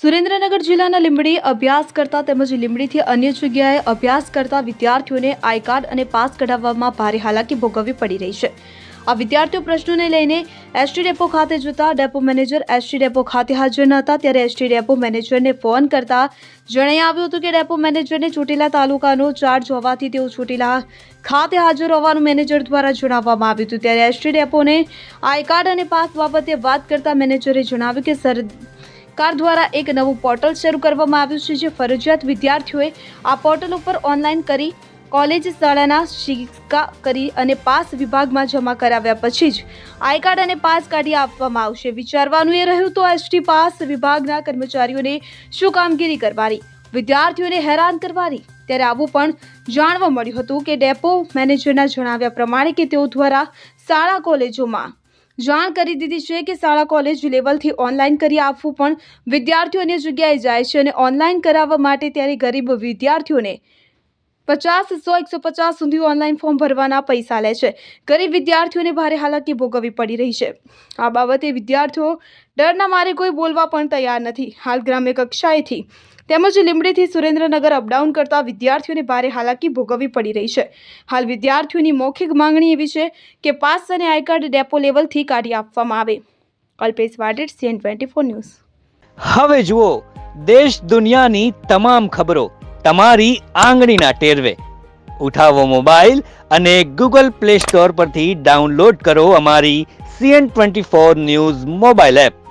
સુરેન્દ્રનગર જિલ્લાના લીંબડી અભ્યાસ કરતા તેમજ લીંબડીથી અન્ય જગ્યાએ અભ્યાસ કરતા વિદ્યાર્થીઓને આઈ કાર્ડ અને પાસ કઢાવવામાં ભારે હાલાકી ભોગવવી પડી રહી છે। આ વિદ્યાર્થીઓ પ્રશ્નોને લઈને એસટી ડેપો ખાતે જતા ડેપો મેનેજર એસટી ડેપો ખાતે હાજર ન હતા, ત્યારે એસટી ડેપો મેનેજરને ફોન કરતા જણાઈ આવ્યું હતું કે ડેપો મેનેજરને ચોટીલા તાલુકાનો ચાર્જ હોવાથી તેઓ ચોટીલા ખાતે હાજર હોવાનું મેનેજર દ્વારા જણાવવામાં આવ્યું હતું। ત્યારે એસટી ડેપોને આઈ કાર્ડ અને પાસ બાબતે વાત કરતા મેનેજરે જણાવ્યું કે સરકાર દ્વારા એક નવું પોર્ટલ શરૂ કરવામાં આવ્યું છે, જે ફરજિયાત વિદ્યાર્થીઓએ આ પોર્ટલ ઉપર ઓનલાઈન કરી કોલેજ શાળાના સિક્કા કરી અને પાસ વિભાગમાં જમા કરાવ્યા પછી જ આઈ કાર્ડ અને પાસ કાઢી આપવામાં આવશે। વિચારવાનું એ રહ્યું તો એસટી પાસ વિભાગના કર્મચારીઓને શું કામગીરી કરવાની, વિદ્યાર્થીઓને હેરાન કરવાની। ત્યારે આવું પણ જાણવા મળ્યું હતું કે ડેપો મેનેજરના જણાવ્યા પ્રમાણે કે તેઓ દ્વારા શાળા કોલેજોમાં જાણ કરી દીધી છે કે શાળા કોલેજ લેવલથી ઓનલાઈન કરી આપવું, પણ વિદ્યાર્થીઓ અન્ય જગ્યાએ જાય છે અને ઓનલાઈન કરાવવા માટે ત્યારે ગરીબ વિદ્યાર્થીઓને 50, 100, 150 સુધી ઓનલાઈન ફોર્મ ભરવાના પૈસા લે છે। ગરીબ વિદ્યાર્થીઓને ભારે હાલાકી ભોગવવી પડી રહી છે। આ બાબતે વિદ્યાર્થીઓ ડરના મારે કોઈ બોલવા પણ તૈયાર નથી। હાલ ગ્રામ્ય કક્ષાએથી તેમજ લીંબડીથી સુરેન્દ્રનગર અપડાઉન કરતા વિદ્યાર્થીઓને ભારે હાલાકી ભોગવવી પડી રહી છે। હાલ વિદ્યાર્થીઓની મૌખિક માંગણી એવી છે કે પાસ અને આઈ કાર્ડ ડેપો લેવલથી કાઢી આપવામાં આવે। Alpesh Vadher, CN24 news. હવે જુઓ દેશ દુનિયાની તમામ ખબરો તમારી આંગળીના ટેરવે। ઉઠાવો મોબાઈલ અને ગૂગલ પ્લે સ્ટોર પરથી ડાઉનલોડ કરો અમારી CN24 ન્યૂઝ મોબાઈલ એપ।